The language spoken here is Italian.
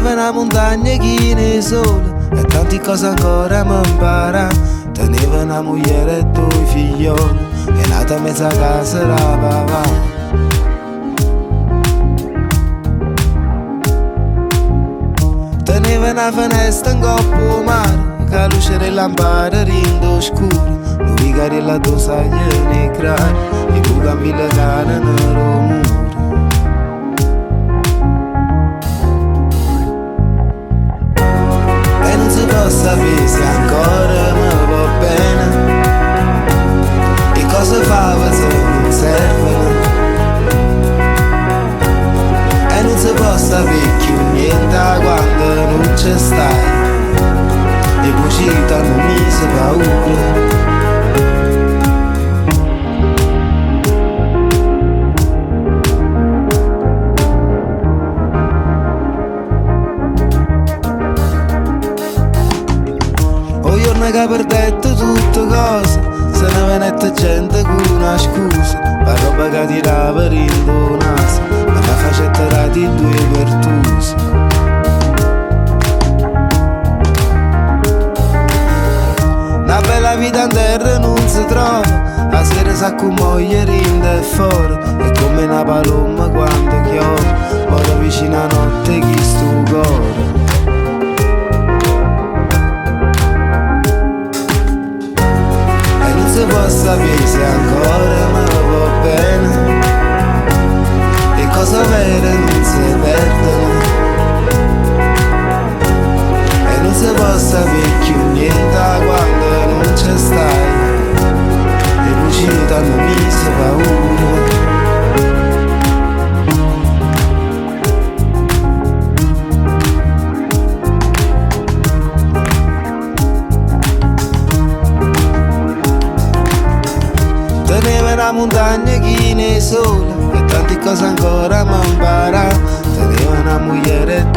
Teneva una montagna chi ne sole e tante cose ancora mi impara. Teneva una moglie e due figlioli e nata a mezza casa la papà. Teneva una finestra in coppo mare, che la luce delle lampade rinde scuro. Lui che la dosaglia nei crani, e tu cambi le cane nel muro. E non si può sapere se ancora mi va bene, e cosa fa se non servono. E non si può sapere più niente quando non c'è stai, e poi ci danno mise paura. Che per detto tutte cose, se ne venette gente con una scusa, per roba che tirava rindo naso, e mi facette rati due pertuse. Una bella vita in terra non si trova, la sera sa con moglie rinde fuori, è come una paloma quando chiove, ora vicino a notte chi stu cuore. Se può sapere se ancora mi va bene, e cosa vere non si perdono. E non si può sapere più niente quando non c'è stai, e poi ci danno mise paura. Teneva una montagna chi ne sole e tante cose ancora mi impara. Teneva una moglie e